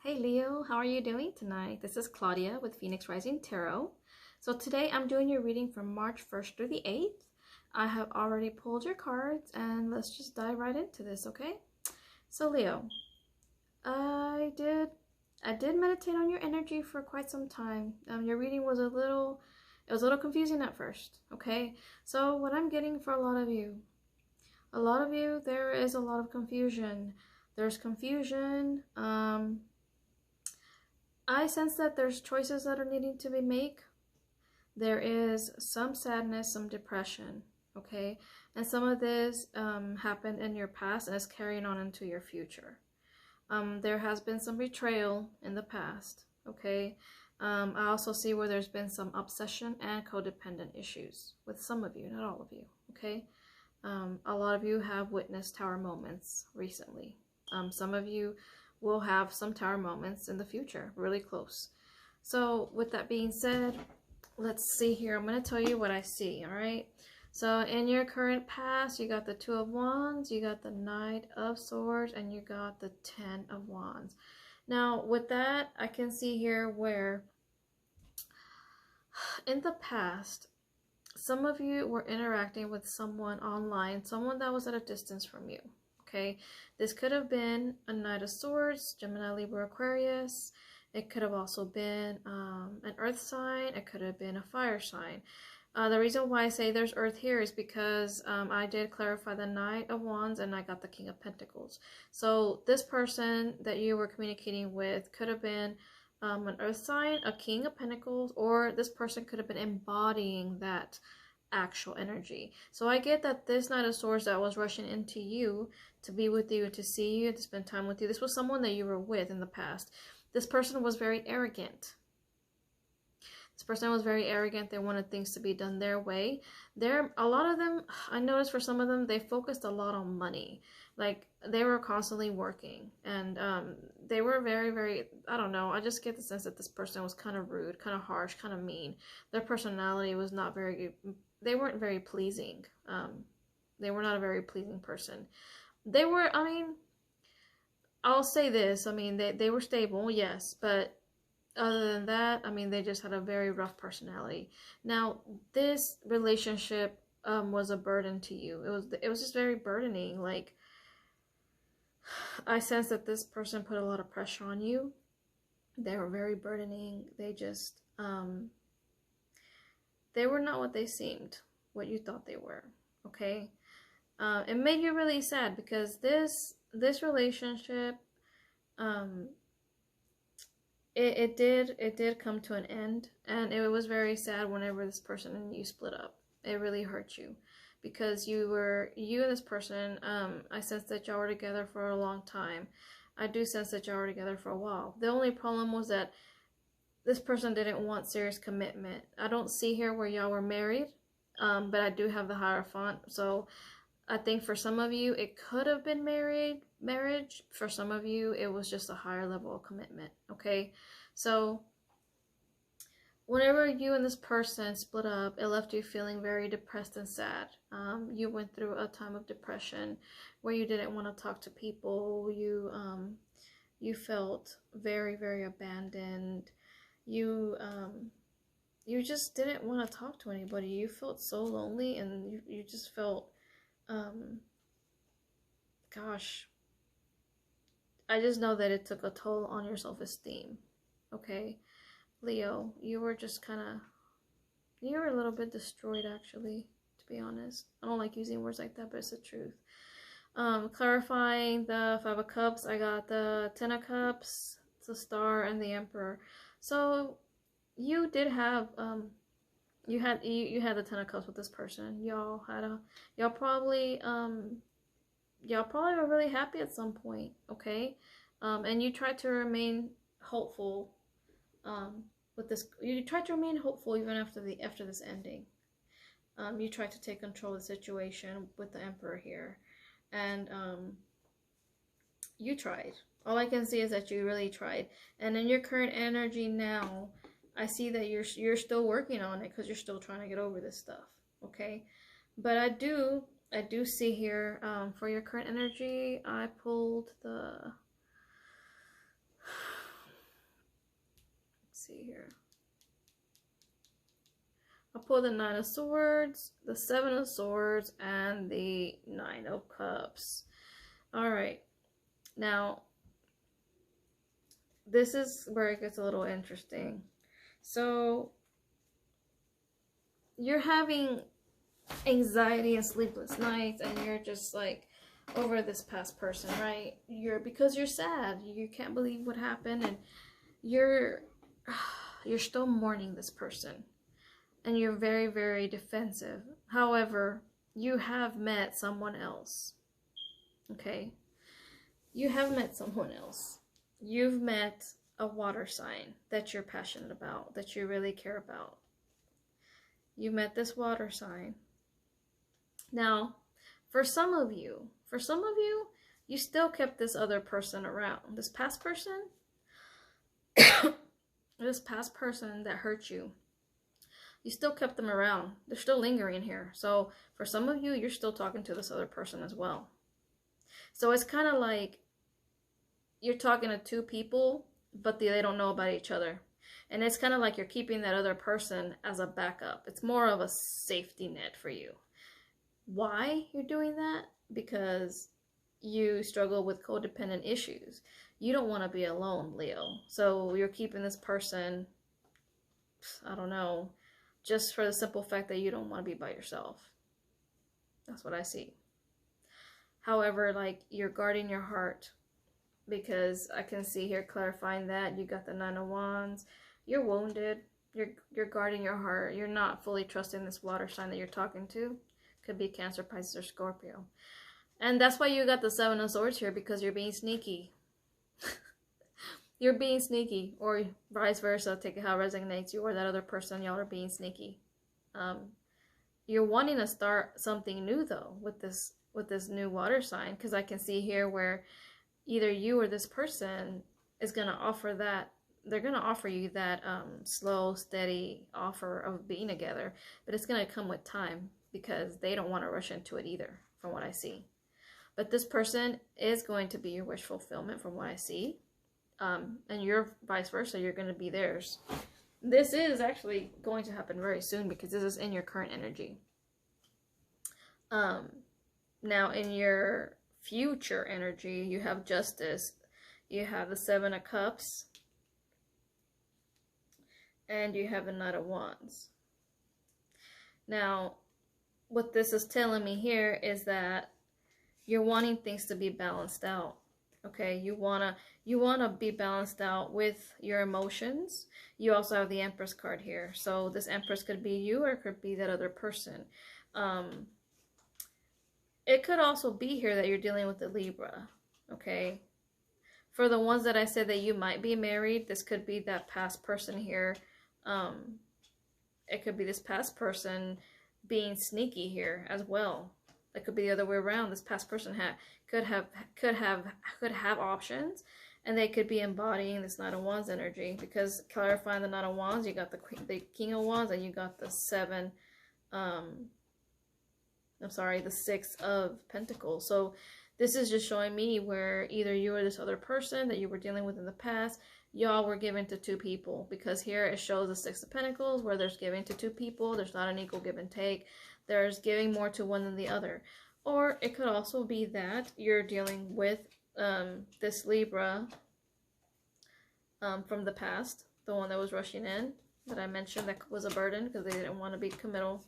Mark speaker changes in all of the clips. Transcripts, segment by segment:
Speaker 1: Hey Leo, how are you doing tonight? This is Claudia with Phoenix Rising Tarot. So today I'm doing your reading from March 1st through the 8th. I have already pulled your cards and let's just dive right into this, okay? So Leo, I did meditate on your energy for quite some time. Your reading was a little confusing at first, okay? So what I'm getting for a lot of you, there is a lot of confusion. There's confusion, I sense that there's choices that are needing to be made. There is some sadness, some depression, okay? And some of this happened in your past and is carrying on into your future. There has been some betrayal in the past, okay? I also see where there's been some obsession and codependent issues with some of you, not all of you, okay? A lot of you have witnessed tower moments recently. Some of you will have some tower moments in the future, really close. So with that being said, let's see here. I'm going to tell you what I see, all right? So in your current past, you got the Two of Wands, you got the Knight of Swords, and you got the Ten of Wands. Now with that, I can see here where in the past, some of you were interacting with someone online, someone that was at a distance from you. Okay, this could have been a Knight of Swords, Gemini, Libra, Aquarius. It could have also been an earth sign. It could have been a fire sign. The reason why I say there's earth here is because I did clarify the Knight of Wands and I got the King of Pentacles. So this person that you were communicating with could have been an earth sign, a King of Pentacles, or this person could have been embodying that actual energy. So I get that this Knight of Swords that was rushing into you to be with you, to see you, to spend time with you, this was someone that you were with in the past. This person was very arrogant. This person was very arrogant. They wanted things to be done their way. A lot of them, I noticed for some of them, they focused a lot on money. Like they were constantly working and they were very, very, I don't know. I just get the sense that this person was kind of rude, kind of harsh, kind of mean. Their personality was not very, they weren't very pleasing. They were not a very pleasing person. They were, I mean, I'll say this. I mean, they were stable, yes, but other than that, I mean, they just had a very rough personality. Now, this relationship was a burden to you. It was just very burdening. Like, I sense that this person put a lot of pressure on you. They were very burdening. They just, they were not what they seemed, what you thought they were, okay? It made you really sad because this relationship, it did come to an end, and it was very sad whenever this person and you split up. It really hurt you because you and this person, I sense that y'all were together for a long time. I do sense that y'all were together for a while. The only problem was that this person didn't want serious commitment. I don't see here where y'all were married, but I do have the Hierophant. So I think for some of you, it could have been marriage. For some of you, it was just a higher level of commitment, okay? So whenever you and this person split up, it left you feeling very depressed and sad. You went through a time of depression where you didn't want to talk to people. You felt very, very abandoned. You just didn't want to talk to anybody. You felt so lonely, and you just felt, gosh, I just know that it took a toll on your self-esteem, okay? Leo, you were just kind of, you were a little bit destroyed, actually, to be honest. I don't like using words like that, but it's the truth. Clarifying the Five of Cups, I got the Ten of Cups, the Star, and the Emperor. So you did have, you had the Ten of Cups with this person. Y'all probably were really happy at some point, okay? And you tried to remain hopeful with this. You tried to remain hopeful even after this ending. You tried to take control of the situation with the Emperor here, and you tried. All I can see is that you really tried. And in your current energy now, I see that you're still working on it because you're still trying to get over this stuff, okay? But I do see here, for your current energy, I pulled the see here. I'll pull the Nine of Swords, the Seven of Swords, and the Nine of Cups. All right. Now, this is where it gets a little interesting. So, you're having anxiety and sleepless nights, and you're just like over this past person, right? Because you're sad. You can't believe what happened, and you're still mourning this person. And you're very, very defensive. However, you have met someone else. Okay? You have met someone else. You've met a water sign that you're passionate about, that you really care about. You met this water sign. Now, for some of you, you still kept this other person around. This past person, this past person that hurt you, you still kept them around. They're still lingering here. So for some of you, you're still talking to this other person as well. So it's kind of like you're talking to two people, but they don't know about each other. And it's kind of like you're keeping that other person as a backup. It's more of a safety net for you. Why you're doing that? Because you struggle with codependent issues. You don't want to be alone, Leo. So you're keeping this person, I don't know, just for the simple fact that you don't want to be by yourself. That's what I see. However, like, you're guarding your heart, because I can see here clarifying that you got the Nine of Wands. You're wounded. You're guarding your heart. You're not fully trusting this water sign that you're talking to. Could be Cancer, Pisces, or Scorpio. And that's why you got the Seven of Swords here, because you're being sneaky. You're being sneaky, or vice versa. Take it how it resonates. You or that other person, y'all are being sneaky. You're wanting to start something new though with this new water sign, because I can see here where either you or this person is going to offer that. They're going to offer you that slow, steady offer of being together, but it's going to come with time, because they don't want to rush into it either, from what I see. But this person is going to be your wish fulfillment, from what I see. And you're vice versa, you're going to be theirs. This is actually going to happen very soon, because this is in your current energy. Now in your future energy, you have Justice, you have the Seven of Cups, and you have the Knight of Wands. Now, what this is telling me here is that you're wanting things to be balanced out. Okay, you wanna be balanced out with your emotions. You also have the Empress card here. So this Empress could be you, or it could be that other person. It could also be here that you're dealing with the Libra. Okay. For the ones that I said that you might be married, this could be that past person here. It could be this past person being sneaky here as well. It could be the other way around. This past person could have options, and they could be embodying this Knight of Wands energy, because clarifying the Knight of Wands, you got the King of Wands, and you got the the Six of Pentacles. So this is just showing me where either you or this other person that you were dealing with in the past, y'all were giving to two people, because here it shows the Six of Pentacles, where there's giving to two people. There's not an equal give and take. There's giving more to one than the other. Or it could also be that you're dealing with this Libra from the past, the one that was rushing in, that I mentioned, that was a burden because they didn't want to be committal.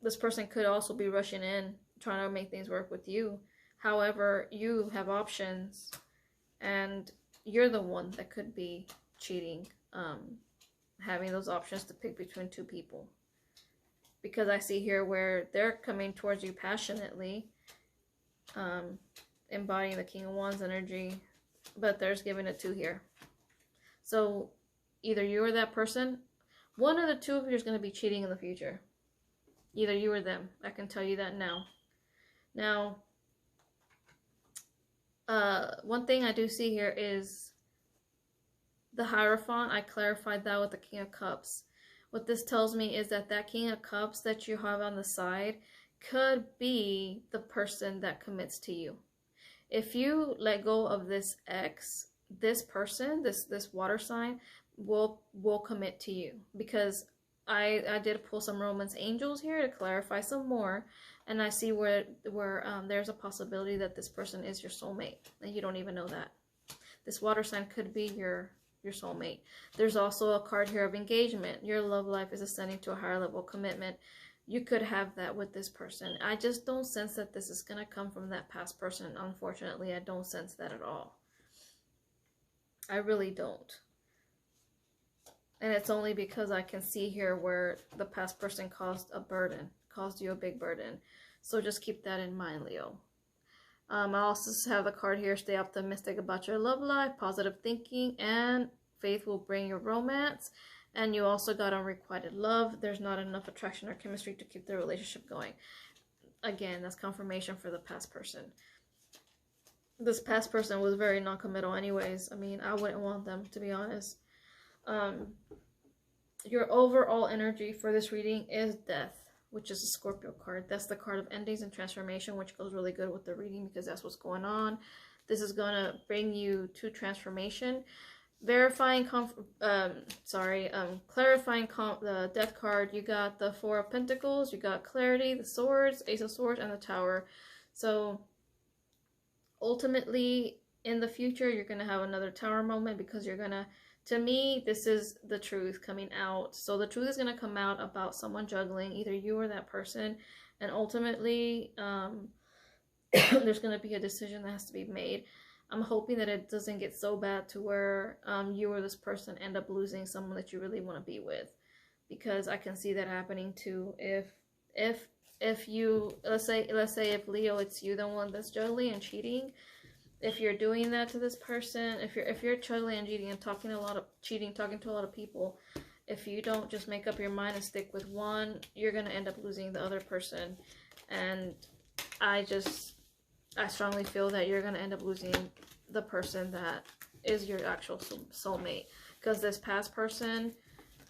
Speaker 1: This person could also be rushing in, trying to make things work with you. However, you have options, and you're the one that could be cheating, having those options to pick between two people. Because I see here where they're coming towards you passionately, embodying the King of Wands energy, but there's giving it to here. So either you or that person, one of the two of you is going to be cheating in the future. Either you or them. I can tell you that now. Now, one thing I do see here is the Hierophant. I clarified that with the King of Cups. What this tells me is that that King of Cups that you have on the side could be the person that commits to you. If you let go of this ex this person, this water sign, will commit to you, because I did pull some Romance angels here to clarify some more, and I see where there's a possibility that this person is your soulmate, and you don't even know that. This water sign could be your soulmate. There's also a card here of engagement. Your love life is ascending to a higher level of commitment. You could have that with this person. I just don't sense that this is going to come from that past person. Unfortunately, I don't sense that at all. I really don't. And it's only because I can see here where the past person caused you a big burden. So just keep that in mind, Leo. I also have the card here, stay optimistic about your love life, positive thinking, and faith will bring your romance. And you also got unrequited love. There's not enough attraction or chemistry to keep the relationship going. Again, that's confirmation for the past person. This past person was very non-committal anyways. I mean, I wouldn't want them, to be honest. Your overall energy for this reading is death, which is a Scorpio card. That's the card of endings and transformation, which goes really good with the reading because that's what's going on. This is going to bring you to transformation. Clarifying the death card, you got the Four of Pentacles, you got clarity, the swords, Ace of Swords, and the Tower. So ultimately, in the future, you're going to have another Tower moment because you're going to me, this is the truth coming out. So the truth is going to come out about someone juggling, either you or that person. And ultimately, there's going to be a decision that has to be made. I'm hoping that it doesn't get so bad to where you or this person end up losing someone that you really want to be with. Because I can see that happening too. If you, let's say if Leo, it's you the one that's juggling and cheating. If you're doing that to this person, if you're juggling and cheating and talking to a lot of people, if you don't just make up your mind and stick with one, you're gonna end up losing the other person. And I strongly feel that you're gonna end up losing the person that is your actual soulmate. Because this past person,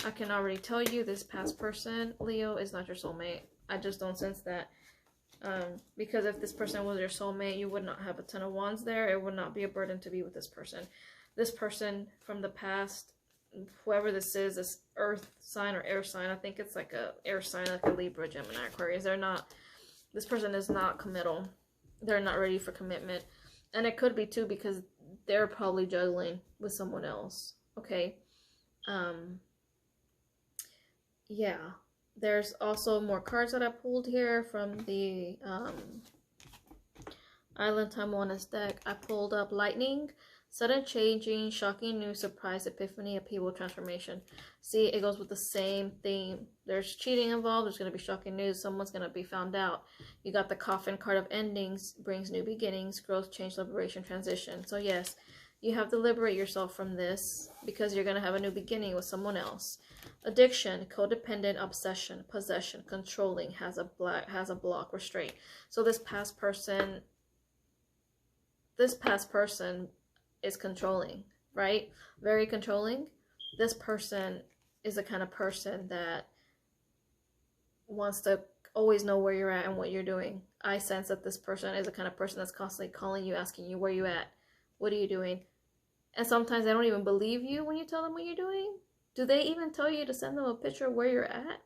Speaker 1: I can already tell you, this past person, Leo, is not your soulmate. I just don't sense that. Because if this person was your soulmate, you would not have a Ten of Wands there. It would not be a burden to be with this person. This person from the past, whoever this is, this earth sign or air sign, I think it's like a air sign, like a Libra, Gemini, Aquarius. This person is not committal. They're not ready for commitment. And it could be too because they're probably juggling with someone else. Okay. Yeah. There's also more cards that I pulled here from the Island Time Oneness deck. I pulled up Lightning, Sudden Changing, Shocking News, Surprise, Epiphany, Upheaval, Transformation. See, it goes with the same theme. There's cheating involved. There's going to be shocking news. Someone's going to be found out. You got the Coffin card of endings, brings new beginnings, growth, change, liberation, transition. So yes, you have to liberate yourself from this because you're going to have a new beginning with someone else. Addiction, codependent, obsession, possession, controlling, has a block, restraint. So this past person is controlling, right? Very controlling. This person is the kind of person that wants to always know where you're at and what you're doing. I sense that this person is the kind of person that's constantly calling you, asking you where you at, what are you doing? And sometimes they don't even believe you when you tell them what you're doing. Do they even tell you to send them a picture of where you're at?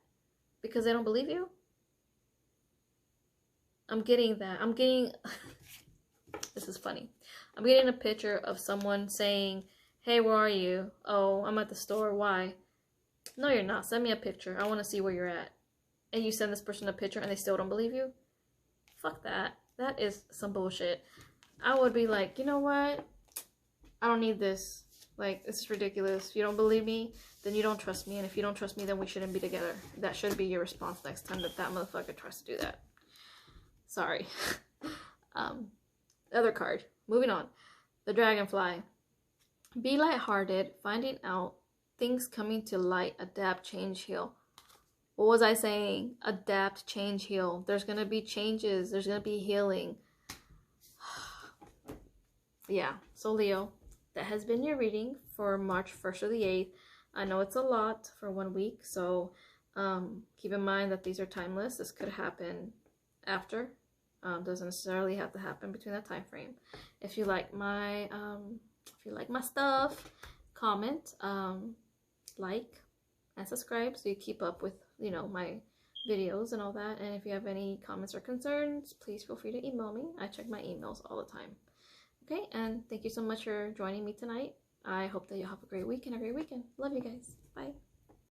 Speaker 1: Because they don't believe you? I'm getting that. This is funny. I'm getting a picture of someone saying, hey, where are you? Oh, I'm at the store. Why? No, you're not. Send me a picture. I want to see where you're at. And you send this person a picture and they still don't believe you? Fuck that. That is some bullshit. I would be like, you know what? I don't need this. Like, this is ridiculous. If you don't believe me, then you don't trust me. And if you don't trust me, then we shouldn't be together. That should be your response next time that motherfucker tries to do that. Sorry. Other card. Moving on. The Dragonfly. Be lighthearted. Finding out. Things coming to light. Adapt, change, heal. What was I saying? Adapt, change, heal. There's going to be changes. There's going to be healing. Yeah. So, Leo, that has been your reading for March 1st or the 8th. I know it's a lot for 1 week, so keep in mind that these are timeless. This could happen after. Doesn't necessarily have to happen between that time frame. If you like my If you like my stuff, comment, like, and subscribe so you keep up with, you know, my videos and all that. And if you have any comments or concerns, please feel free to email me. I check my emails all the time. Okay, and thank you so much for joining me tonight. I hope that you'll have a great week and a great weekend. Love you guys. Bye.